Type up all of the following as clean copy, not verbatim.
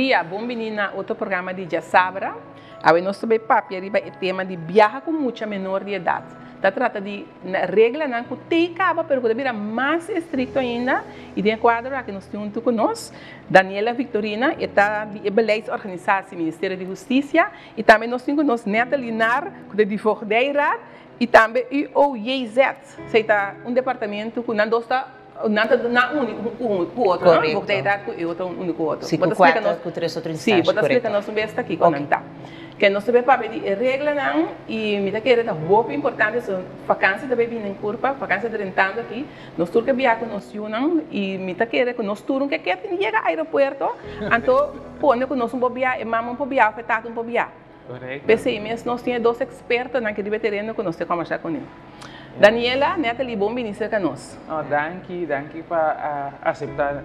dia, bem-vindo a outro programa de Jassabra. Agora nós também papo arriba o tema de viajar com muita menor de idade. Tá trata de regra não que tem caba, pero que vira mais estricto ainda. E de quadro aqui nós temos junto conosco Daniela Victorina, está de beleidsorganisatie Ministério de Justiça, e também nós temos conosco Neta Linar, que é de Vordeira, e também o OJZ, que é departamento que não está na único com o outro, correto. Vou dar com o outro único outro. Sim, com quatro, com três outros instantes. Sim, vou explicar nós um besta aqui conectar. Que nós sabemos para de regra não e me dá querer da muito importante são vacanças da bebê em curva, vacanças de rentando aqui. Nós tur que viajar com nós junam e me dá querer com nós tur que quer chega ao aeroporto, então põe com nós viajar e mamãe viajar, afetado viajar. Correto. Pensei mesmo nós tinha dois expertos na que deve ter com nós conversar com ele. Daniela, Natalie, bom ministro conosco. Danke para aceitar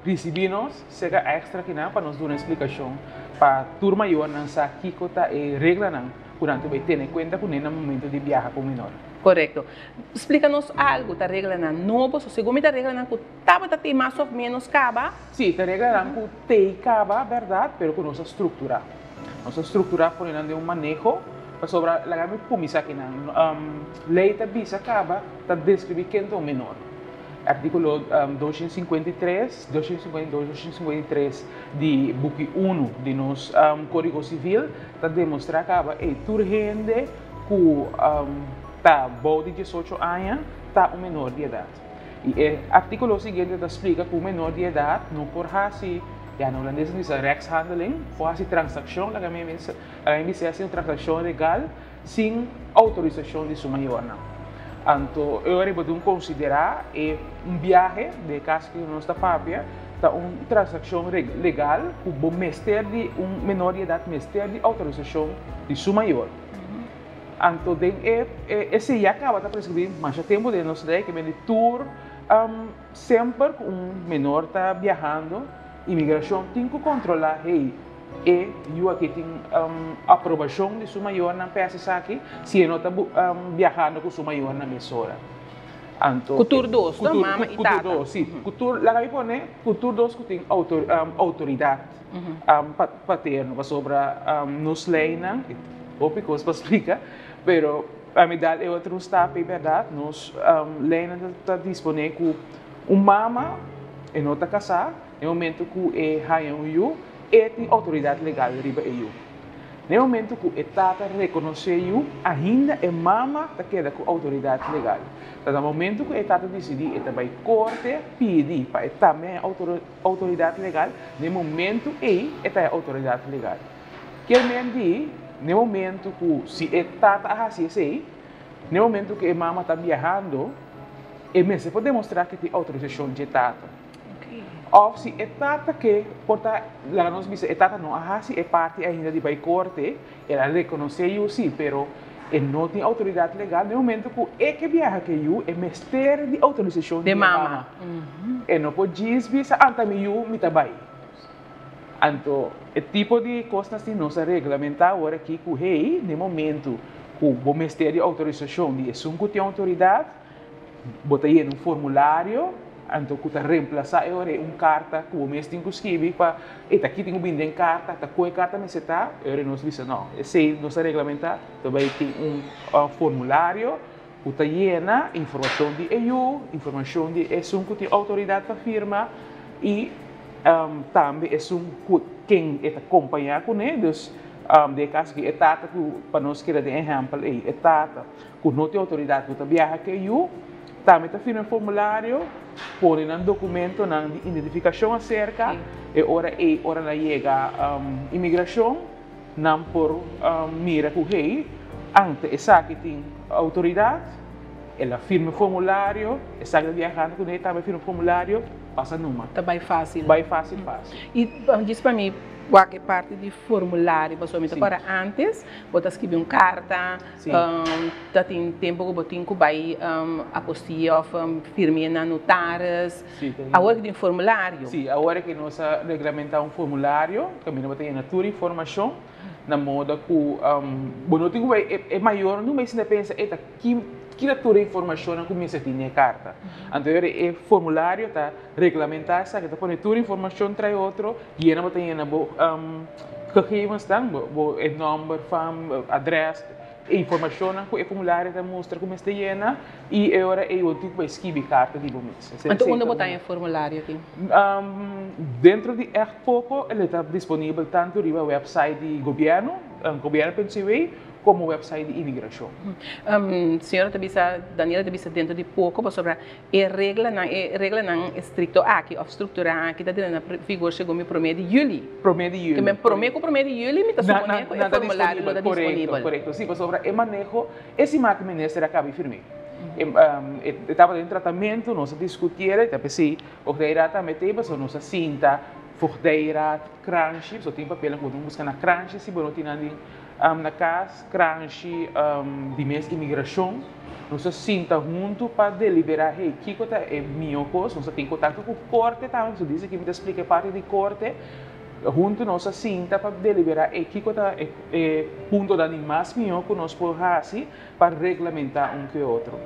receber-nos, chega extra aqui para nos dar uma explicação para a turma maior não sabe que cota é regra não, portanto vai ter em conta que no momento de viajar com o menor. Correto. Explica-nos algo da regra não novo, segundo a regra não que estava a ter mais ou menos caba? Sim, a regra não que tem caba, verdade, mas com nossa estrutura. Nossa estrutura por um manejo sobre a gama pumisa aqui na lei da bisa acaba está descrever quem é o menor. Artículo 253, 253 de book 1 de nos Código Civil está demonstrar que é urgente que está bom de 18 anos está um menor de idade. E o artículo seguinte explica que o menor de idade não pode fazer ja, no holandês diz rechtshandeling, faz transação, a minha é uma transação legal sem autorização de sua maior. Então, eu devo considerar viagem de caso que não está fácil, tá uma transação legal que o mestre de menor de idade, mestre de autorização de sua maior. Então, esse já acaba de prescrever, mas já tempo de nós que vem de tour, sempre menor está viajando. Imigração tem que controlar e eu aqui tenho aprovação de sua maior na peça aqui se não está viajando com sua maior na mesora. Cultura 2, mama e tata. Cultura 2, sim. Cultura, lá que põe, cultura 2 que tem autoridade paterna sobre nos leis, ou porque para explicar, pero a medalha é outra estapa, é verdade, nos leis está disponível com mama e não está casada. No momento que é raio tem autoridade legal riba eu. No momento que Estado reconhece eu, ainda é mama que queda com autoridade legal. No momento que o Estado decidir, vai corte pedir para também autoridade legal. No momento é autoridade legal. Quer dizer, no momento que se Estado assim, no momento que a mama está viajando, você pode demonstrar que tem autorização de Estado. Ou se etata que porta lá nós vimos etata não se é parte ainda de vai corte ela reconheceu sim, pero não tem autoridade legal no momento que viaja que eu é mestre de autorização de mama. E não pode dizer anta eu me tabai. Então o tipo de coisas que nós regulamentar agora aqui que rei no momento que o mestre de autorização de assunto tem autoridade bota aí no formulário. Então, que está reemplaçar agora carta que o mês tem que escrever para aqui tem que vender carta, está com a carta me está, agora nós diz não, se nós regulamentar, também tem formulário que está llena informação de EU, informação de que tem autoridade para firma e também quem está acompanhar com eles, de caso que etata para nós querer de exemplo etata que não tem autoridade para viajar que EU também está firme formulário, põe um documento na identificação acerca e ora chega imigração, não por mira com o rei, antes essa que tem autoridade, ela firma formulário, essa que viajando com ele também firma formulário, passa número. Tá bem fácil. Bem fácil. E diz para mim, qualquer parte de formulário, pessoalmente agora antes, você escreve uma carta, tem tempo que você vai apostilhar, firme na notários, agora que tem formulário. Sim, agora que nós regulamentamos formulário, que nós temos toda a informação, na moda que é maior, não mais se pensa, que toda a informação que você tem na carta. Então, o formulário está regulamentar, que está pondo toda a informação traz outro, e ainda tem gegevens dan, o nome, fam, adres, informação que o formulário está mostra como está llena e agora eu tenho que escrever carta de vocês. Então, onde botar em formulário aqui? Dentro de pouco, ele está disponível tanto no website do governo, governo.cw, como o website de imigração. Senhora Daniela Tabisa dentro de pouco sobre a regra não estricto aqui, ou estrutura aqui, está dentro da vigor chegou me prometo de julho. Prometo de julho. Que me prometo de julho, me está supondo que o formulário não está disponível. Correto, sim, sobre o manejo, esse máquina ministro acaba de firmar. Estava em tratamento, nós discutimos, até se o que era também teve, nós cinta, fordeira, crunch, só tem papel que vamos buscar na crunch, se não tem na casa, crunch, de mês de imigração, nós cinta junto para deliberar, hey, que coisa é minha coisa, nós tem contato com o corte, tá? Nós diz que me explica parte de corte, junto nós cinta para deliberar, hey, que coisa é ponto da mais minha que nós podemos fazer para regulamentar que outro.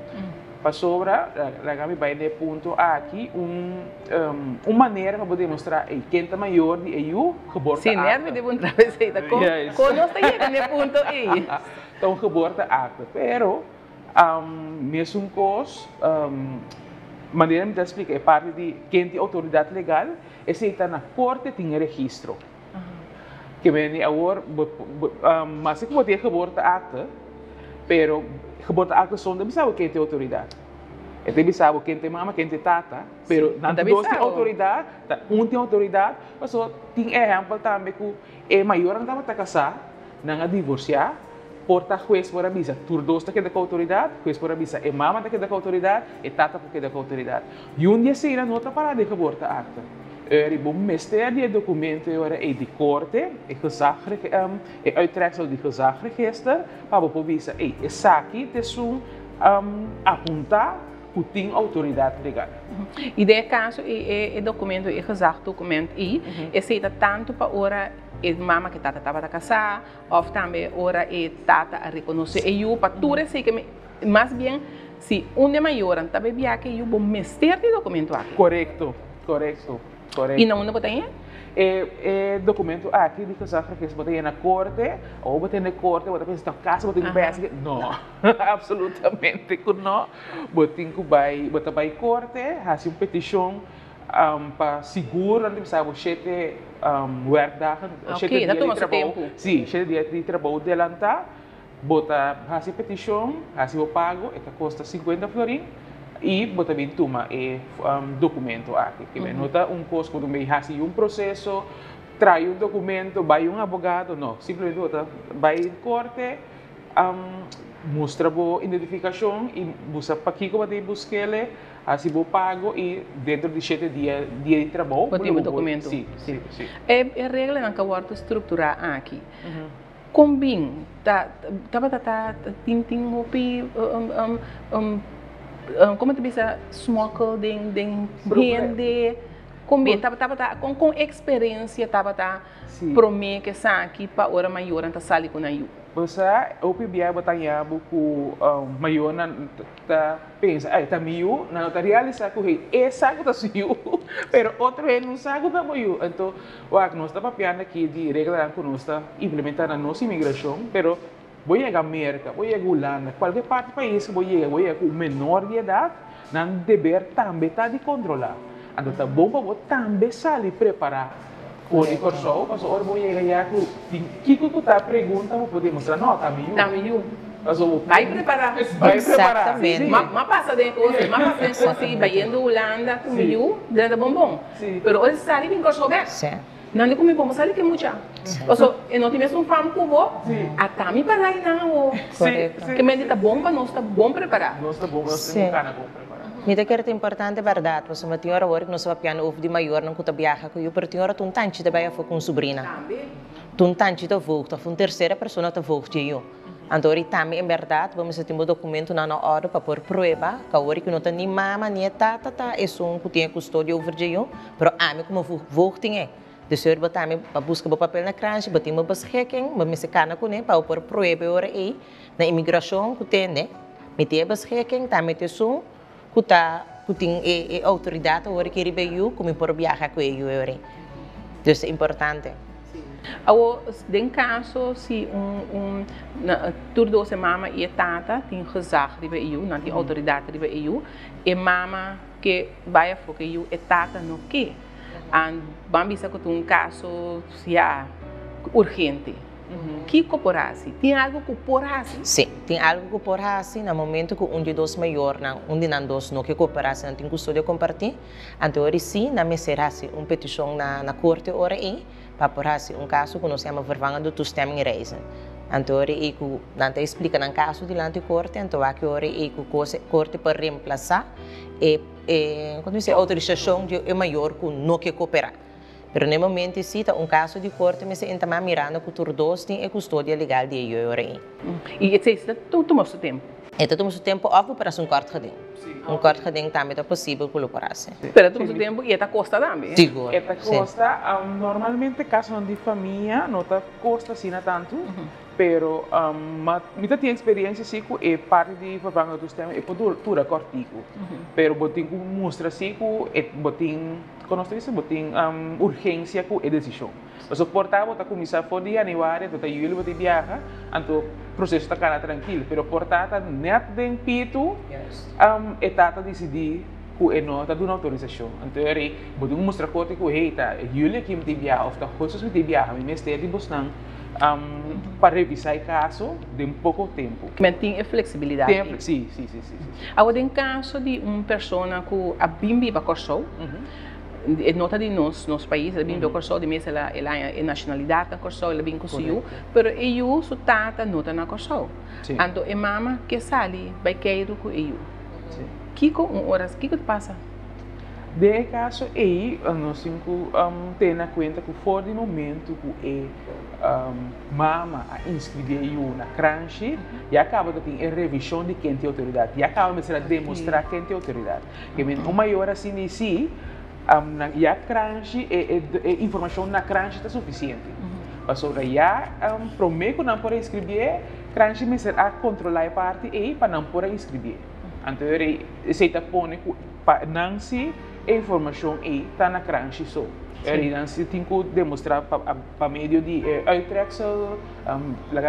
Para sobra, a vai no ponto aqui, uma maneira para poder mostrar quem é maior de EU, geborte acta. Sim, nerve de uma travesseira, conosco no ponto aí. Então, geborte acta, pero, mesmo coisa, maneira de explicar, é parte de quem tem autoridade legal, esse está na corte, tem registro. Que vem agora, mas é que pode ter geborte acta, pero geborte acta só não sabe quem tem autoridade. Ele sabe quem tem mama, quem tem tata, pero não tem autoridade, tem autoridade, mas só tem exemplo também que é maior não estava a casar, não a divorciar, porta juiz por avisa, tur dois está com autoridade, juiz por avisa, é mama está com autoridade, é tata porque com autoridade. E dia se irá nota para de geborte acta. O ministerie de documenten é de corte, é uittreksel de gezagregister, para bevisen, esse aqui tem apontar que tem autoridade legal. E de caso, o documento, o gezagdocumento, esse é tanto para ora a mama que estava a casar, ou também ora a tata a reconhecer, e eu para tudo isso que mais bem, se um é maior, também via que eu vou mexer de documento aqui. Correto, correto. E não onde botar? Documento aqui de casar que se botar na corte ou botar na corte, botar para casa, botar em pé, não, absolutamente não. Botar para corte, fazer uma petição para seguro, não sabe sete guardagen, sete dias de trabalho, sim, sete dias de trabalho adelantar, botar fazer petição, fazer o pago, que custa 50 florins. E botar bem toma documento aqui. Que nota custo quando me faz processo, traz documento, vai advogado, não. Simplesmente vai em corte, mostra a identificação e busca para aqui como vai buscar ele, assim vou pago e dentro de 7 dias de trabalho. Botar o documento. Sim. É regra não que eu estruturar aqui. Combin, como te bisa smokkel ding rende com experiência promete que sa aqui para hora maior anta sali com ayu você o pibia botanya buku maior na ta pensa tá miu na ta realizar com essa que tá suiu pero outro não sabe para moiu então o que nós está papiando aqui de regra que nós está implementar na nossa imigração pero vou chegar à América, vou chegar à Holanda, qualquer parte do país que vou chegar com menor de idade, não dever também estar de controlar. Então, tá bom para você também sair preparar o recurso, mas agora vou chegar com o que tu está perguntando, vou poder mostrar, não, tá meio. Vai preparar. Exatamente. Mas passa de coisa, vai indo à Holanda com meio, dentro do bombom. Mas hoje sai bem com o Certo. Não é como vamos sair que muita. Eu não tive um famo com o até me parar não. Que me dita bom para nós, está bom preparar. Nós está bom, nós temos cara bom preparar. Me dá que é importante verdade, você me tinha hora que nós vamos piano ovo de maior não custa viaja que eu pertinho hora um tanto de baia foi com sobrinha. Um tanto de volta, foi terceira pessoa que volta eu. Então, também, em verdade, vamos ter um documento na hora para pôr prova, que agora que não tem nem mama, nem tata, é só que tem custódia over de eu, mas a mim como volta é. Depois eu botar para buscar o papel na crunch, botar uma basquequem, uma mexicana com ele para pôr prova ora aí na imigração que tem, né? Meter beschikking, dan met som, kuta kuting autoridade hoor que ribe you, como por viajar com eu ore. Dus é importante. Awo, den caso, se turdo se mama e tata tem gezag ribe eu, não tem autoridade ribe eu, e mama que vai a focar eu e tata no que, and bambisa que tem caso se há urgente. Que corporação? Tem algo que corporação? Sim, tem algo que corporação no momento que um de dois maior, um de nós dois não que corporação tem custódia compartilhar, então sim, na será uma petição na corte ora aí, para porase caso que nós chama vervangando do sistema em reisa. Então aí que não te explica no caso de lá corte, então aqui ora aí que corte para reemplaçar quando diz autorização de maior que não que cooperar. Pero no momento sim, caso de corte, mas ainda mais mirando que os dois têm custódia legal de eu aí. E isso tomou seu tempo? Então tomou seu tempo óbvio para um corte de corte de também é possível colaborar-se. Pero tomou seu tempo e está costa também? Seguro. Esta costa, normalmente caso de família, não está costa assim tanto, pero muita tem experiência assim que é parte de vervangen do sistema é por tudo cortico. Pero botin que mostra assim que botin conosco isso botin urgência com a decisão. Mas o portavo está começar por dia aniversário, então eu vou te viajar, então o processo está cara tranquilo. Pero portata net den pito, etata decidir que não está dando autorização. Então aí botin mostra corte que hey tá, eu aqui me te viajar, ou tá coisas me te viajar, me mestre de buscar para revisar o caso de pouco tempo. Mas tem flexibilidade? Sim. Agora, em caso de uma pessoa que a bimbi para corso, nota de nos países, a bimbi para corso, de mês ela é nacionalidade da corso, ela vem com o mas eu sou tata nota na corso. Então, é mama que sai, vai querer com eu. Kiko, horas, que passa? De caso aí, nós temos na conta que for de momento que mama a inscrever eu na creche e acaba de ter a revisão de quem tem autoridade e acaba de demonstrar quem tem autoridade. Que o maior assim si, e a creche a informação na creche está suficiente. Mas sobre já prometo não por inscrever, creche me será controlar a parte e para não por inscrever. Então se está pondo não se a informação está na creche só. Nancy tem que demonstrar para meio de uittreksel,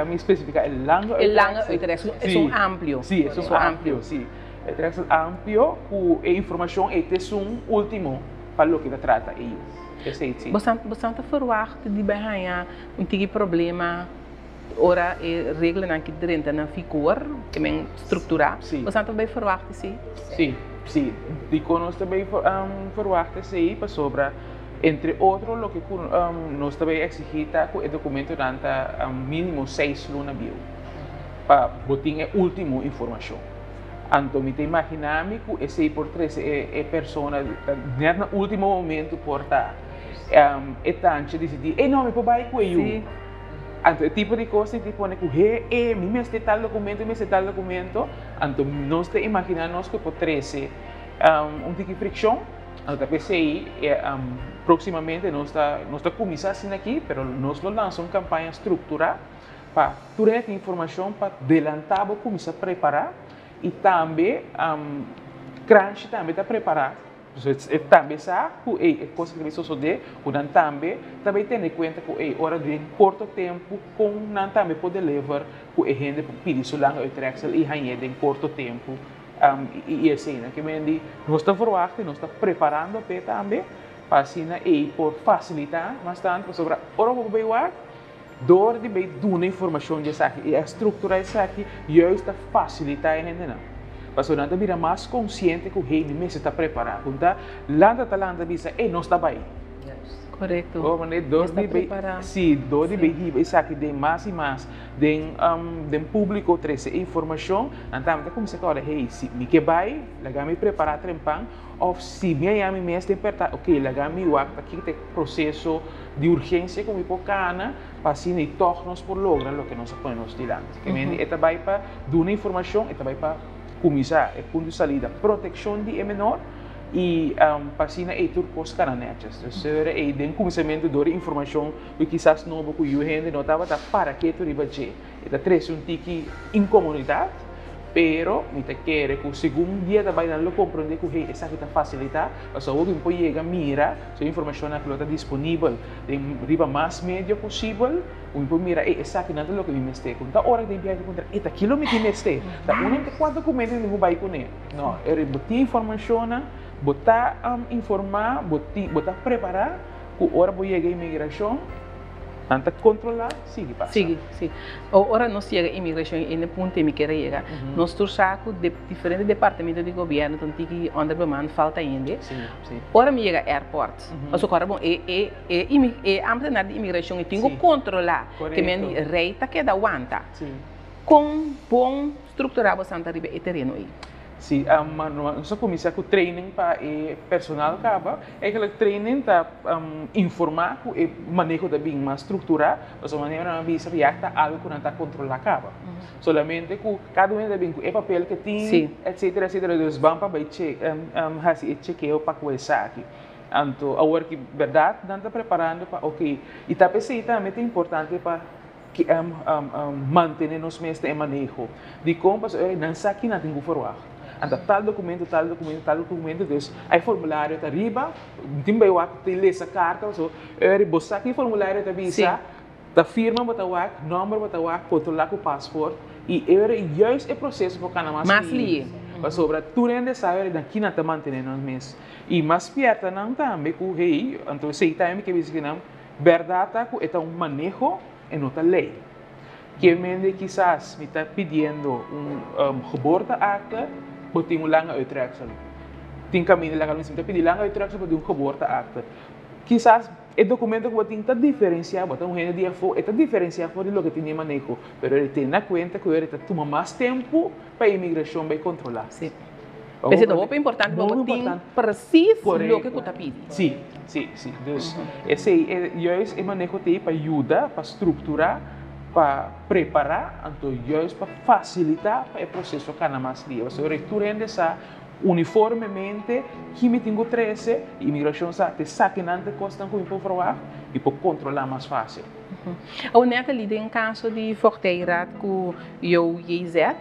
me especificar el lango uittreksel, é um amplo. Sim, é um amplo, sim. Uittreksel amplo, a informação é um último para o que trata aí. Você está verwacht de ganhar problema, ora regra na que dentro na figura, que é estruturar. Você está bem verwacht sim? Sim. E nós também verwacht sim para sobre entre outros, o que nós também exigimos é que o documento dá mínimo 6 lunas bio para botar a última informação. Então, me imaginamos que esse por 3 é pessoa no último momento porta tanto decidir não me pode com eu. Então, tipo de coisa tipo que me este tal documento, então nós imaginamos que por 13 tipo de fricção. Então, PCI, proximamente, nós está começando aqui, mas nós lançamos uma campanha estruturada para toda essa informação, para adelantar, começar a preparar e também Crunch também está preparado. Também sabe que é coisa que nós fazer, o também tem em conta que é hora de curto tempo, com não também pode levar que a gente pedir so lange uittreksel e ganhar em curto tempo. E assim, que nós estamos verwachten, nós estamos preparando também para assim e por facilitar bastante sobre ora o que vai door de bem dar informação de aqui e a estrutura isso aqui juist facilitar a gente não. Para so nada vira mais consciente que o rei mesmo está preparado. Então, landa bisa nós está bem. Correto. Oh, mas dor de bem, isso aqui de mais e mais, de público trazer informação, então como se fala, hey, se me que vai, lagar me preparar trempang, ou se me ame mesmo tempertar, ok, lagar me o aqui tem processo de urgência como hipocana, para assim e tornos por lograr o que nós podemos dilante. Que me eta vai para dar informação, eta vai para começar, é ponto de saída, proteção de menor. E pasina e turcos cananetes. Então, e den começamento da informação que quizás não vou que o gente não estava para que tu riba je. Eta três tiki em comunidade, Pero, me te quiere que segundo dia da baila lo comprende que hey, essa aqui tá facilita, só o que pode chegar mira, so informação que está disponível, de riba mais médio possível, o pode mira, essa aqui não é o que me meste, com da hora de viagem contra, eta aquilo me meste, da única quatro documentos que vai com ele, não, é botar informação, botar informar, botar preparar, que hora pode chegar a imigração. Tanta controlar, sigue passa. Sigue, sim. Ora nós chega a imigração e no ponto que me quer chegar, nós torçamos de diferentes departamentos de governo, então tem que onde bem falta ainda. Sim, sim. Ora me chega airport, mas agora bom ambtenaar de imigração e tem que controlar que me reita que da aguanta. Sim. Com bom estruturado Santa Riba e terreno aí. Sim, nós começamos com training para o personal acaba, aquele training para informar que o manejo da bem mais estruturado, mas a maneira de reacta algo que não está controlado acaba. Solamente que cada um da bem é papel que tem, etc, etc, dos vamos para fazer chequeio para começar aqui. Então, agora que verdade, não está preparando para ok, e está pensando também é importante para que manter nos mesmos em manejo. De como não sabe que não tem que fazer. Então, tal documento, dus aí formulário está riba, timba eu acho que essa carta, você aqui formulário está visa, tá firma bota o número bota o controlar com o passaporte e juist o processo para cada mais li. Sobre tudo ainda sabe daqui não está mantendo mesmo. E mais perto não também que hey, então sei também que diz que não, verdade que é manejo em outra lei. Que me quizás me está pedindo geboorteakte. Botin mo lang ang uitreksel. Ting kami nila kami simple pidi lang ang uitreksel para um geboorteakte. Quizás o documento que botin está diferenciado, botar gente dia for, está diferenciado por lo que tinha manejo, pero ele tem na conta que ele está toma mais tempo para a imigração vai controlar. Sim. Mas é muito importante para botin preciso lo que está pedindo. Sim, sim, sim. Dus esse juist o manejo tem para ajudar, para estruturar, para preparar, então juist para facilitar o processo cada mais dia. Você returende essa uniformemente, que me tenho 13, a imigração te saque nante costa com o provar e para controlar mais fácil. O neta lida em caso de forteirat com eu e Z,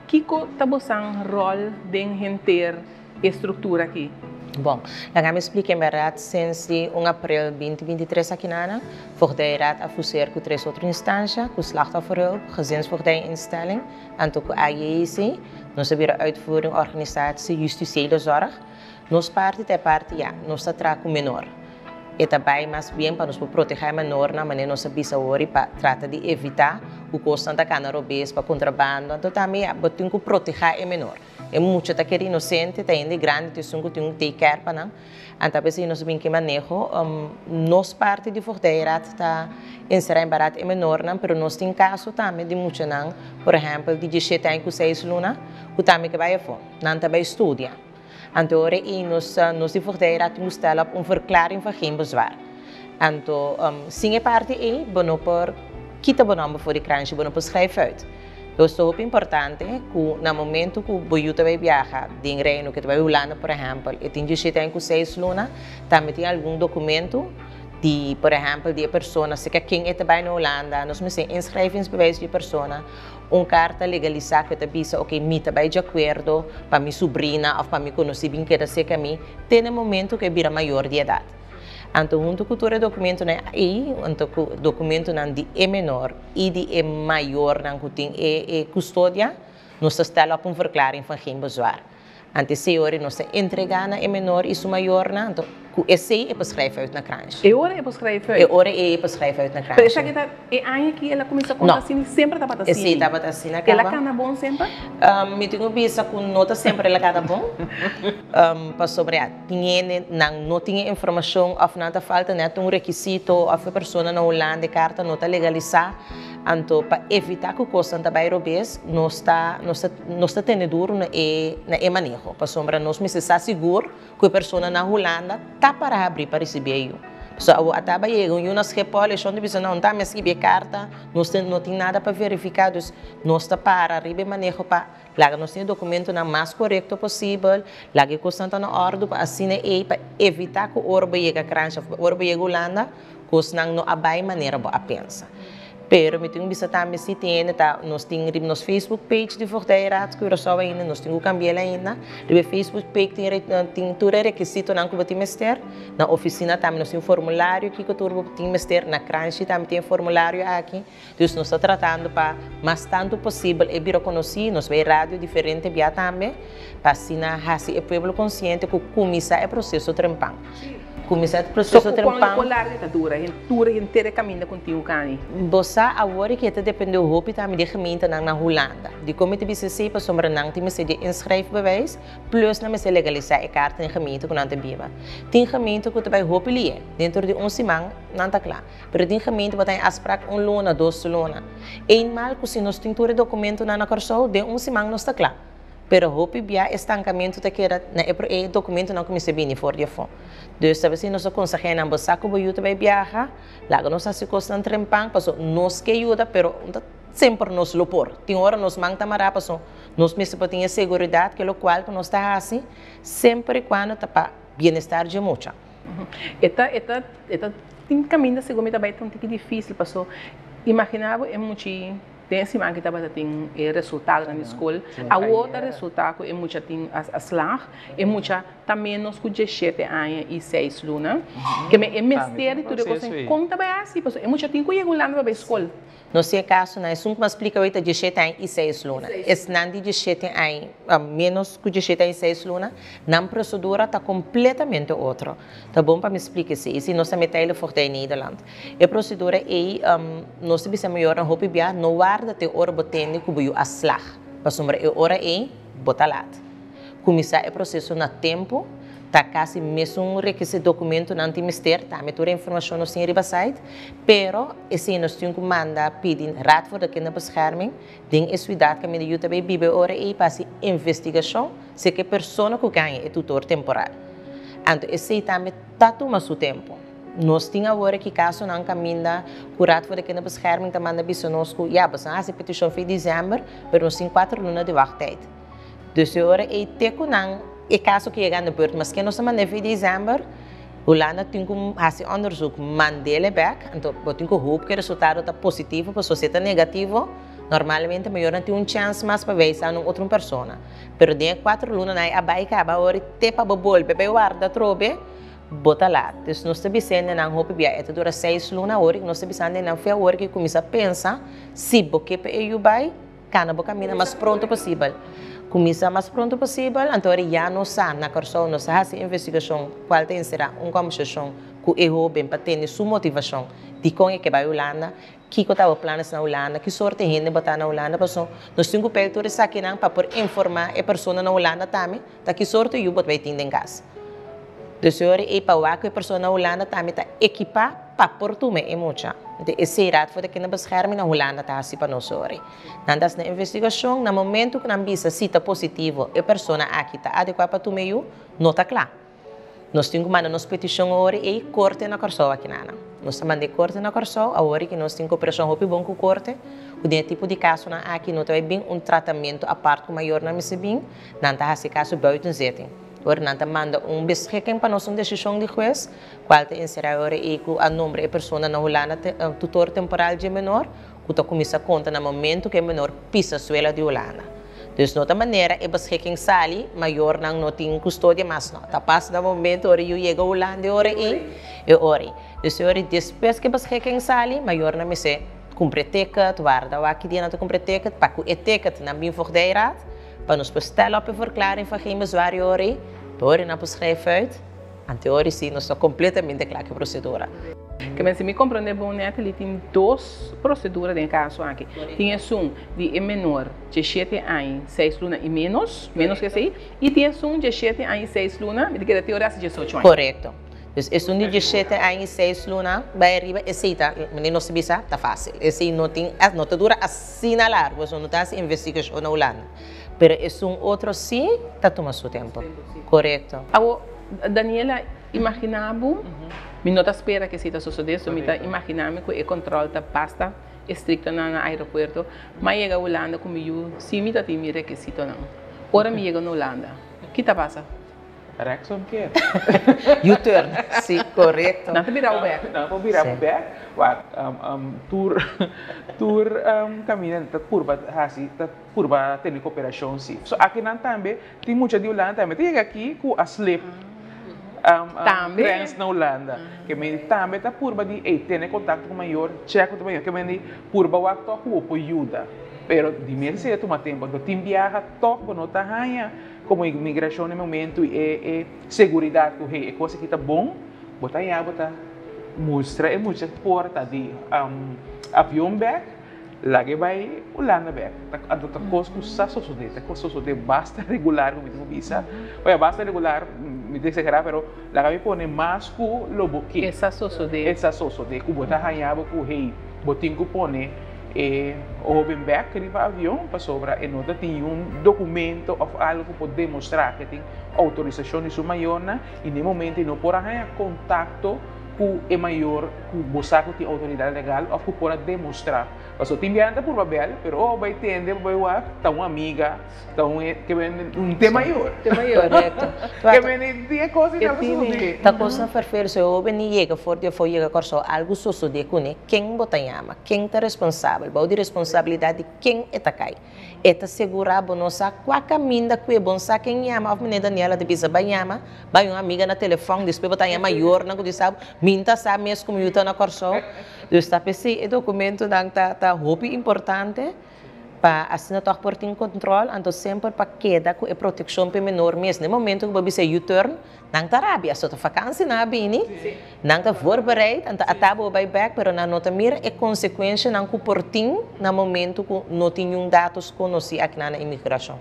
que está buscando rol de enter estrutura aqui. Bom, lá me expliquei verdade, since 1 abril 2023 aqui na Forteirat a fazer com 3 outras instâncias, com slachtofferhulp, gezinsvoogdijinstelling, en ook AJC, nós sabemos uitvoering organisatie justitiële zorg. Nós parte é parte ja, nós está com menor. E também mais bem para nos proteger a menor na maneira nós sabemos hoje para tratar de evitar o custo da cana robês para contrabando, então também é botar que proteger a menor. É muito tá querendo inocente, tá ainda grande, tem que take care para não. Então se nós bem que manejo, nós parte de Forteirat está inserir barato e menor não, pero nós tem caso também de muito não, por exemplo, de 17 anos com 6 luna, o também que vai a fora, não também estuda. Então, nós de Forteirat temos que ter uma verklaring van geen bezwaar. Então, sim, parte é, bom por kita bom voor de krantje, bom por schrijven uit. Dus het is importante que no momento que o boiuta vai viajar de reino que vai Holanda, por exemplo, e tem 6 luna, também tem algum documento de, por exemplo, de pessoa, se quem é também na Holanda, nós temos inscrições de pessoa, carta legalizada que avisa, ok, me também de acordo para minha sobrinha ou para minha conhecida bem que era seca mim, tem um momento que vira maior de idade. Então, junto com o documento aí, o documento de é menor e de é maior, que tem é custódia, nós estamos com verklaring van geen bezwaar. Então, se hoje nós entregamos é menor e o maior, então, esse é para escrever uit na krantje. E ora é para escrever uit? E ora é para escrever uit na krantje. Mas essa que é aí que ela começa com assim, sempre está para assim. Sim, está para assim. Ela cana bom sempre? Me tenho visto com nota sempre ela cana bom. Para sobre não tinha informação, ou não falta net requisito, ou a pessoa na Holanda carta nota legalizar. Então, para evitar que o custo também robês, nós está tendo duro na manejo. Para sombra, nós precisamos seguro que a pessoa na Holanda está para abrir para receber isso. So, ataba chegam e nós repolhemos, onde você não está, mas que carta, não tem nada para verificar, dus nós está para abrir manejo para lá nós temos o documento na mais correto possível, lá que custa na ordem para assinar e para evitar que o orbe chegue a França, o orbe chegue a Holanda, custa não abai maneira boa pensa. Pero me tenho visto também se tem, tá, nós temos nos Facebook page de Voogdijraad, Curaçao ainda, nós temos o Cambiela ainda, no Facebook page tem tudo requisito não que você tem na oficina também nós temos formulário que você tem na Crunchy também tem formulário aqui, então nós estamos tratando para mais tanto possível e vir conhecer, nós vai rádio diferente via também, para assim o povo consciente que começar o processo trempão. Começar o processo trempão. Quando a dura inteira caminha contigo, Cani. Você agora que depende do hopi também de gemeente na Holanda. De como te bisa se para sombra não tem se de inschrijfbewijs plus na se legalizar a carta em gemeente com ante biba. Tem gemeente que vai hopi lie dentro de semana não está claro. Pero tem gemeente que tem afspraak luna, 2 luna. Eenmaal que se nós tem todo documento na Curaçao de semana não está claro. Pero hopi bia estancamento te queda na e documento não comece bem for de fond. Dus dat we zien onze consequenties aan besaco bij YouTube bij viaja, laga nos assim costa en trempang, paso nos que ajuda, pero sempre nos lo por. Tem hora nos manda mará, paso nos mesmo para ter segurança que lo qual que nos está assim, sempre quando tá para bem-estar de mucha. Eta tem caminho segundo também tão difícil, paso imaginava é muito tem esse man que estava tendo resultado na escola, a outra resultado é muito tem a slag, é muito também nos com 17 anos e 6 lunas, que é mistério tudo que conta bem assim, é muito tem que ir lá na escola. No seu caso, nós somos mais explica hoje 17 anos e 6 lunas. Es não de 17 anos, menos que 17 anos e 6 lunas, na procedura está completamente outra. Tá bom para me explicar isso? E nós também temos for em Nederland. A procedura é nós temos melhor na hopi bia no guarda te hora botende que buio a slag. Para sombra a hora é botalat. Começar o processo na tempo. Tá quase mesmo requisito documento não tem mistério, tá? Toda a informação não tem riba site, pero esse nós temos que mandar pedir raad voor de kinderbescherming, ding is cuidado que me ajuda também bibe ora e passe investigação, se que pessoa que ganha é tutor temporal. Então esse também tá toma seu tempo. Nós temos agora que caso não caminha, o raad voor de kinderbescherming tá manda biso nós que ja, basta a petição foi em dezembro, pero nós temos 4 lunas de wachttijd. Dus agora é teco não e caso que chega na beurt, mas que nós mandamos em dezembro, Holanda tem que fazer onderzoek, mandele back, então tem que hoop que o resultado está positivo, para se está negativo, normalmente melhor não tem chance mais para ver se há outra pessoa. Pero de 4 lunas na abai acaba ora te para bobol, bebê guarda trobe, bota lá. Então nós estamos pensando na hoop bia, é dura 6 lunas ora, nós estamos pensando na fé ora que começa a pensar se boque para eu vai, cana boca mina mais pronto possível. Começa mais pronto possível, então já não sabe na Curaçao, não sabe se investigação, qual tem será conversação com o erro bem para ter sua motivação de como é que vai a Holanda, que estava planos na Holanda, que sorte de gente botar na Holanda, porque nós temos que pedir isso aqui para informar a pessoa na Holanda também, da que sorte eu vou ter em casa. Dus e para que a pessoa na Holanda também está equipada para portume é muito. Então esse raad voor de kinderbescherming na Holanda está assim para nós hoje. Nandas na investigação, no momento que não visa cita positivo, a pessoa aqui está adequada para tu meio, não está claro. Nós temos que mandar nossa petição hoje e corte na Curaçao aqui nana. Nós mandamos corte na Curaçao, agora que nós temos cooperação hopi bom com corte, o tipo de caso na aqui não tem bem tratamento a parte maior na missa bem, não está esse caso buiten zitting. Ora, nanta manda beschikking para nós decisão de juez, qual te inserir ora e com a número de pessoa na Holanda tutor temporal de menor, que ta começa a conta no momento que o menor pisa a suela de Holanda. Então, de outra maneira, a beschikking sali maior não tem custódia, mas não. Tá passa no momento ora eu chego a Holanda ora e ora. Então, ora depois que a beschikking sali maior na missa cumpre ticket, guarda o aqui dentro cumpre ticket, para que o ticket na bem Voogdijraad, para nos bestellen op een verklaring van geen bezwaar, door na beschrijf uit. En teorie sim, nós estamos completamente claro com a procedura. Que mas se me compreender bom, né, ele tem 2 proceduras em caso aqui. Tem de menor, 17 anos, 6 lunas e menos que sei, e tem de 17 anos, 6 lunas, me diga teoria 18 anos. Correto. Dus é de 17 anos, 6 lunas, vai arriba, esse tá, menino se bisa, tá fácil. Esse não tem, não te dura assim na largo, você não está se investigação na Holanda. Pero é outro sim, está tomando seu tempo. Correto. Daniela, imaginava, me não espera que seja sucedendo, me está imaginando que o controle está basta estricto no aeroporto, mas chega a Holanda comigo, sim, me está tendo requisito não. Ora me chega na Holanda, o que está passando? Rechtsom keer. U-turn, sim, correto. Não te virar o back. Não, vou virar o back. Wat, tour caminha, tá curva tem cooperação, sim. So aqui não também tem muita de Holanda também. Tem aqui com a slip. Também. Trans na Holanda. Que me também tá curva de ter contato com o maior, check com o maior, que me curva o acto com ajuda. Pero de mim se toma tempo, do tim viaja toco no tá ranha, como imigração no momento e segurança que é coisa que tá bom, botar aí botar mostra é muita porta de avião back, lá que vai Holanda back. A outra coisa que sa sucede, basta regular como digo visa. Olha, basta regular, me dice que era, pero lá que pone mais que lobo que. Essa sucede. Essa sucede, que botar ranha que rei, botinho que pone o back que vai avião para sobra e nota tem documento ou algo que pode demonstrar que tem autorização de sua maiona e no momento não pode ter contato com o maior, com o bosaco de autoridade legal ou que pode demonstrar. Porque tem vianda por Babel, mas vai entender, vai lá, está uma amiga, está que vem tema maior. Tema maior. Correto. Que vem de coisa que não tá coisa perfeita, se eu venho chega for de foi chega corso algo sucede com quem bota chama, quem tá responsável, vai de responsabilidade de quem está cai. Eta segurar bonosa qual caminho da que bom sa quem chama, a menina Daniela de bisa vai chama, vai uma amiga na telefone, depois bota chama maior, não que sabe, minta sabe mesmo como eu tô na corso. Está PC, o documento tá roupa importante para assinar o portinho de controle, então sempre para queda com a proteção para menor mesmo. No momento que você U-turn, não está rábia, só está vacância na bini, não está voorbereid, então a tábua vai back, mas não nota mira é consequência não com o portinho no momento que não tinha dados conhecidos aqui na imigração.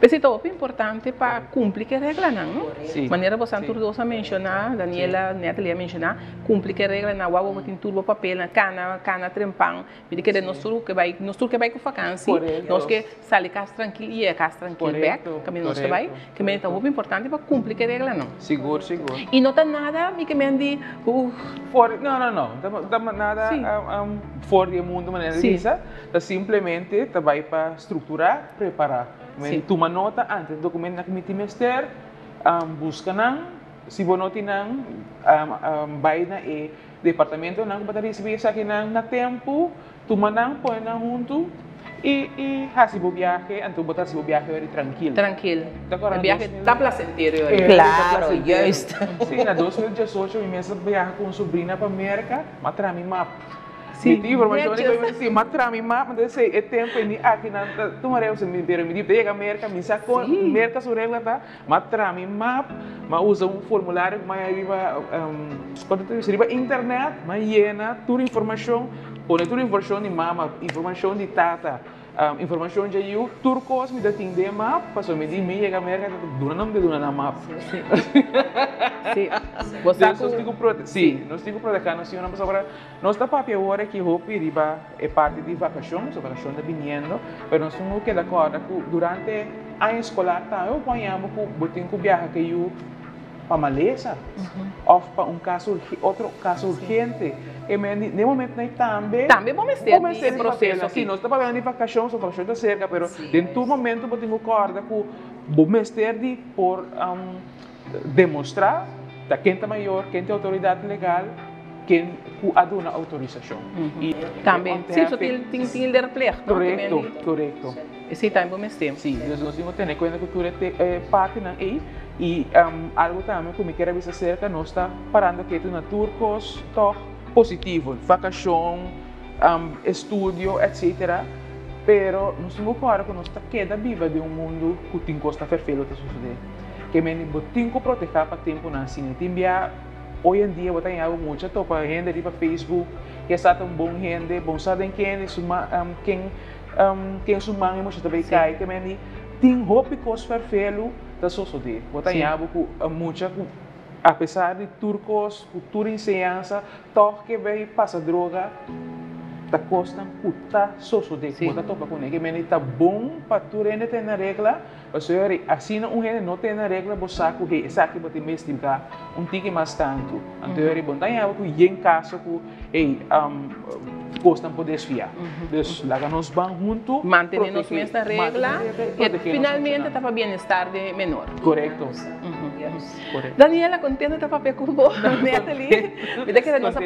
Mas é muito importante para cumprir a regra, não? Sim. Maneira você antes mencionar, Daniela, Natalia mencionar, cumprir a regra na uau, tem tudo papel na cana trempão, me que nós tudo que vai com vacância, nós que sair casa tranquilo e casa tranquilo back, caminho nós vai, que me é muito importante para cumprir a regra, não? Seguro. E não está nada, me que me andi, não, nada fora do mundo maneira lisa, tá simplesmente tá vai para estruturar, preparar. Tu uma nota antes do documento na comité ministério, busca não, se você não tem não, vai na departamento não para receber isso aqui na tempo, tu não põe não junto. E se o viaje, então botar se o viaje é tranquilo. Tranquilo. O viaje está placentero. Claro, just. Sim, na 2018 eu mesmo viaje com sobrinha para América, mas para mim mapa. Sim, me informação que eu disse, mas para mim mapa, mas é tempo em aqui na tomara eu me diz, chega América, me saco América sobre ela tá, mas para mim mapa, mas usa formulário, mas arriba quando tu arriba internet, mas llena toda informação. Põe toda a informação de mama, informação de tata, informação de eu, turcos me dá de mapa, passou me diz, me chega a América, não me dá na mapa. Sim. Nós temos proteger, nós temos agora, nós está papel agora que roupa riba é parte de vacações, a vacação está vindo, mas nós temos que dar conta que durante a escolar tá, eu apanhamos com botinho que viaja que eu para maleza, ou para outro caso urgente. E no momento nós também vamos ter esse processo. Sim, nós estamos falando de vacações, a vacação está cerca, mas dentro do momento eu tenho corda que vamos ter de por demonstrar da quem está maior, quem tem autoridade legal, quem a dona autorização. E também, sim, só tem que refletir. Correto. Esse tempo vamos ter. Sim, nós temos que ter conta que cultura é parte aí. E algo também que me quero avisar cerca, nós está parando aqui na turcos, positivo, vacação, estudo, etc. Pero nós temos claro que nós está queda viva de mundo que tem costa perfeito a suceder. Que me tem que proteger para tempo na cine. Hoje em dia, tem algo muito topa gente de Facebook, que está tão bom gente, bom sabe quem suma e muito também cai, que me tem roupa costa perfeito da suceder. Tem algo que muito apesar de turcos, cultura e ensinança, toque vai passar droga, tá costa puta suceder. Bota topa com ele, que me tá bom para tu rende ter na regra, você assim um rende não tem na regra, você sabe que essa aqui pode mesmo tique mais tanto. Então eu bom tem algo que em caso que costa poder desviar. Então lá nós vamos junto, mantenemos essa regra e finalmente está para bem-estar de menor. Correto. Correto. Daniela, contente da papel com você, Natalie. Me dá que nossa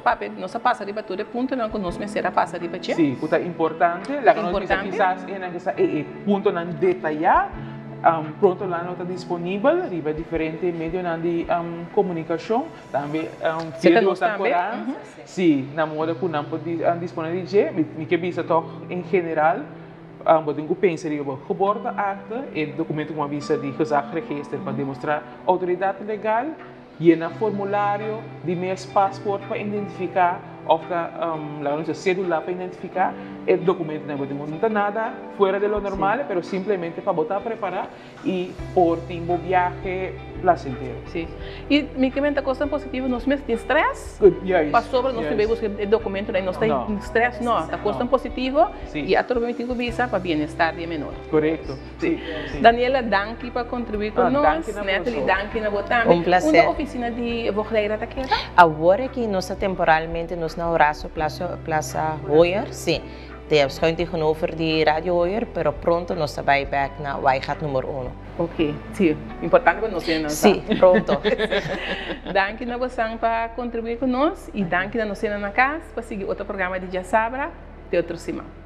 papo, nossa passa de batura ponto não conosco me será passa de batia. Sim, puta importante. La que nós quizás é ponto não detalhar. Pronto lá não está disponível, riba diferente meio de comunicação, também vídeos temporários. Sim, na moda que não pode disponível, me que visa toch em geral, wat ik penso de geboorteakte, het documento com avisa de gezagregister para demonstrar autoridade legal, llena formulário de meus paspoort para identificar of la cédula para identificar el documento no tem nada fuera de lo normal, pero simplemente para botar a preparar y por tiempo viaje placentero. Sí. Y mi comenta cosa positiva nos meses de estrés. Para sobre nós também busca o documento aí nós está em estresse, não, está costa positivo e a todo momento visa para bem-estar de menor. Correto. Sí. Daniela, danke para contribuir com nós. Natalie, danke na botar. Um prazer. Uma oficina de Vogleira da queda? Agora que nós temporalmente nos na Horácio Plaza Hoyer, sim. Temos schuin tegenover die Radio Hoyer, pero pronto nós vai back na Waigat número 1. Ok, sim. Importante para nós. Sim, pronto. Danke na você para contribuir com nós e danke na nós na casa para seguir outro programa de Jazzabra de outro semana.